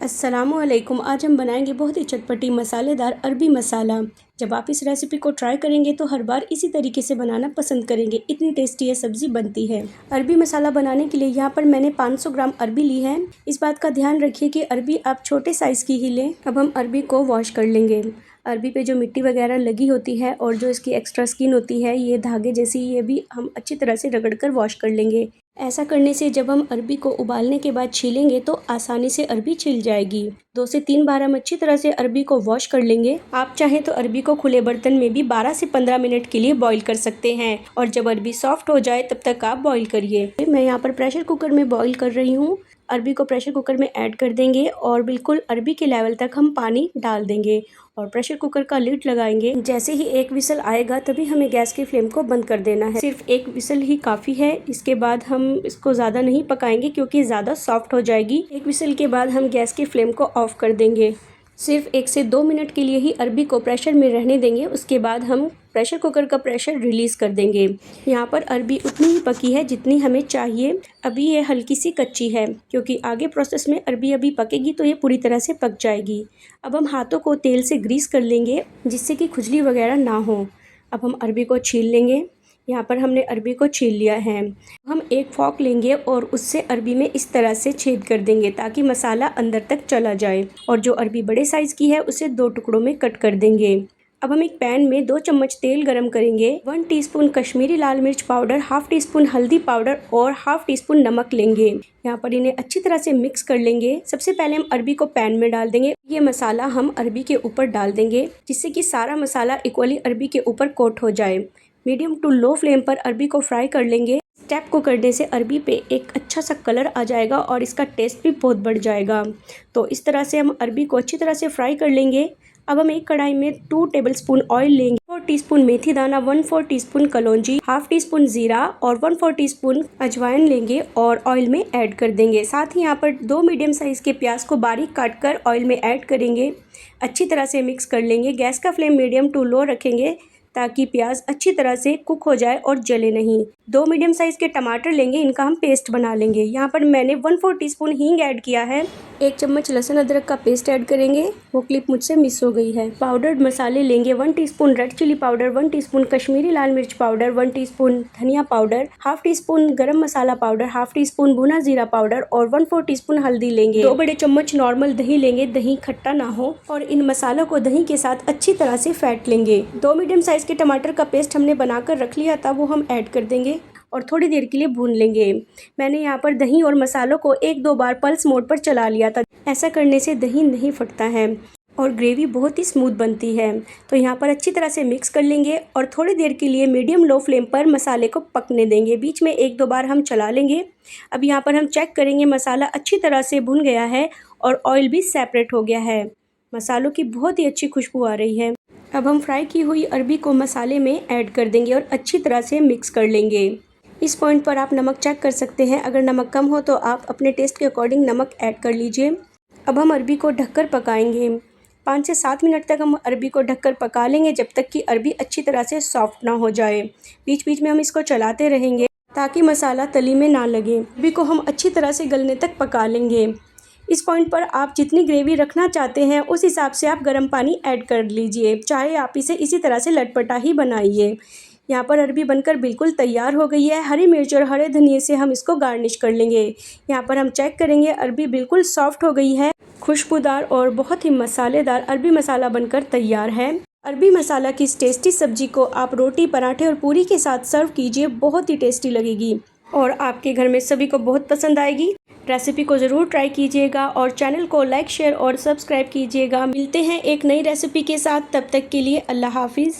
अस्सलामुअलैकुम। आज हम बनाएंगे बहुत ही चटपटी मसालेदार अरबी मसाला। जब आप इस रेसिपी को ट्राई करेंगे तो हर बार इसी तरीके से बनाना पसंद करेंगे, इतनी टेस्टी ये सब्ज़ी बनती है। अरबी मसाला बनाने के लिए यहाँ पर मैंने 500 ग्राम अरबी ली है। इस बात का ध्यान रखिए कि अरबी आप छोटे साइज़ की ही लें। अब हम अरबी को वॉश कर लेंगे। अरबी पे जो मिट्टी वगैरह लगी होती है और जो इसकी एक्स्ट्रा स्किन होती है, ये धागे जैसी, ये भी हम अच्छी तरह से रगड़ कर वॉश कर लेंगे। ऐसा करने से जब हम अरबी को उबालने के बाद छीलेंगे तो आसानी से अरबी छिल जाएगी। 2 से 3 बार हम अच्छी तरह से अरबी को वॉश कर लेंगे। आप चाहें तो अरबी को खुले बर्तन में भी 12 से 15 मिनट के लिए बॉईल कर सकते हैं और जब अरबी सॉफ्ट हो जाए तब तक आप बॉईल करिए। मैं यहाँ पर प्रेशर कुकर में बॉईल कर रही हूँ। अरबी को प्रेशर कुकर में ऐड कर देंगे और बिल्कुल अरबी के लेवल तक हम पानी डाल देंगे और प्रेशर कुकर का लिड लगाएंगे। जैसे ही एक विसल आएगा तभी हमें गैस की फ्लेम को बंद कर देना है। सिर्फ एक विसल ही काफ़ी है। इसके बाद हम इसको ज़्यादा नहीं पकाएंगे क्योंकि ज़्यादा सॉफ्ट हो जाएगी। एक विसल के बाद हम गैस की फ्लेम को ऑफ कर देंगे। सिर्फ 1 से 2 मिनट के लिए ही अरबी को प्रेशर में रहने देंगे। उसके बाद हम प्रेशर कुकर का प्रेशर रिलीज़ कर देंगे। यहाँ पर अरबी उतनी ही पकी है जितनी हमें चाहिए। अभी ये हल्की सी कच्ची है क्योंकि आगे प्रोसेस में अरबी अभी पकेगी तो ये पूरी तरह से पक जाएगी। अब हम हाथों को तेल से ग्रीस कर लेंगे जिससे कि खुजली वगैरह ना हो। अब हम अरबी को छील लेंगे। यहाँ पर हमने अरबी को छील लिया है। हम एक फॉक लेंगे और उससे अरबी में इस तरह से छेद कर देंगे ताकि मसाला अंदर तक चला जाए और जो अरबी बड़े साइज़ की है उसे 2 टुकड़ों में कट कर देंगे। अब हम एक पैन में 2 चम्मच तेल गरम करेंगे। 1 टीस्पून कश्मीरी लाल मिर्च पाउडर, हाफ टी स्पून हल्दी पाउडर और हाफ टी स्पून नमक लेंगे। यहाँ पर इन्हें अच्छी तरह से मिक्स कर लेंगे। सबसे पहले हम अरबी को पैन में डाल देंगे। ये मसाला हम अरबी के ऊपर डाल देंगे जिससे कि सारा मसाला इक्वली अरबी के ऊपर कोट हो जाए। मीडियम टू लो फ्लेम पर अरबी को फ्राई कर लेंगे। स्टेप को करने से अरबी पे एक अच्छा सा कलर आ जाएगा और इसका टेस्ट भी बहुत बढ़ जाएगा। तो इस तरह से हम अरबी को अच्छी तरह से फ्राई कर लेंगे। अब हम एक कढ़ाई में 2 टेबलस्पून ऑयल लेंगे, 4 टीस्पून मेथी दाना, 1/4 टीस्पून कलौंजी, हाफ टी स्पून जीरा और 1/4 टीस्पून अजवाइन लेंगे और ऑयल में ऐड कर देंगे। साथ ही यहाँ पर 2 मीडियम साइज़ के प्याज को बारीक काट कर ऑयल में ऐड करेंगे। अच्छी तरह से मिक्स कर लेंगे। गैस का फ्लेम मीडियम टू लो रखेंगे ताकि प्याज अच्छी तरह से कुक हो जाए और जले नहीं। 2 मीडियम साइज़ के टमाटर लेंगे, इनका हम पेस्ट बना लेंगे। यहाँ पर मैंने 1/4 टीस्पून हींग ऐड किया है। 1 चम्मच लहसुन अदरक का पेस्ट ऐड करेंगे। वो क्लिप मुझसे मिस हो गई है। पाउडर्ड मसाले लेंगे, 1 teaspoon red chilli powder, 1 teaspoon Kashmiri लाल मिर्च पाउडर, 1 टीस्पून धनिया powder, half teaspoon garam masala powder, half teaspoon भुना जीरा पाउडर और 1/4 टीस्पून हल्दी लेंगे। 2 बड़े चम्मच नॉर्मल दही लेंगे, दही खट्टा ना हो, और इन मसालों को दही के साथ अच्छी तरह से फेंट लेंगे। 2 मीडियम साइज़ के टमाटर का पेस्ट हमने बनाकर रख लिया था, वो हम ऐड कर देंगे और थोड़ी देर के लिए भून लेंगे। मैंने यहाँ पर दही और मसालों को 1-2 बार पल्स मोड पर चला लिया था। ऐसा करने से दही नहीं फटता है और ग्रेवी बहुत ही स्मूथ बनती है। तो यहाँ पर अच्छी तरह से मिक्स कर लेंगे और थोड़ी देर के लिए मीडियम लो फ्लेम पर मसाले को पकने देंगे। बीच में 1-2 बार हम चला लेंगे। अब यहाँ पर हम चेक करेंगे, मसाला अच्छी तरह से भुन गया है और ऑयल भी सेपरेट हो गया है। मसालों की बहुत ही अच्छी खुशबू आ रही है। अब हम फ्राई की हुई अरबी को मसाले में ऐड कर देंगे और अच्छी तरह से मिक्स कर लेंगे। इस पॉइंट पर आप नमक चेक कर सकते हैं। अगर नमक कम हो तो आप अपने टेस्ट के अकॉर्डिंग नमक ऐड कर लीजिए। अब हम अरबी को ढककर पकाएंगे। 5 से 7 मिनट तक हम अरबी को ढककर पका लेंगे जब तक कि अरबी अच्छी तरह से सॉफ्ट ना हो जाए। बीच बीच में हम इसको चलाते रहेंगे ताकि मसाला तली में ना लगे। अरबी को हम अच्छी तरह से गलने तक पका लेंगे। इस पॉइंट पर आप जितनी ग्रेवी रखना चाहते हैं उस हिसाब से आप गर्म पानी ऐड कर लीजिए, चाहे आप इसे इसी तरह से लटपटा ही बनाइए। यहाँ पर अरबी बनकर बिल्कुल तैयार हो गई है। हरी मिर्च और हरे धनिए से हम इसको गार्निश कर लेंगे। यहाँ पर हम चेक करेंगे, अरबी बिल्कुल सॉफ्ट हो गई है। खुशबूदार और बहुत ही मसालेदार अरबी मसाला बनकर तैयार है। अरबी मसाला की इस टेस्टी सब्जी को आप रोटी, पराठे और पूरी के साथ सर्व कीजिए। बहुत ही टेस्टी लगेगी और आपके घर में सभी को बहुत पसंद आएगी। रेसिपी को ज़रूर ट्राई कीजिएगा और चैनल को लाइक, शेयर और सब्सक्राइब कीजिएगा। मिलते हैं एक नई रेसिपी के साथ, तब तक के लिए अल्लाह हाफिज़।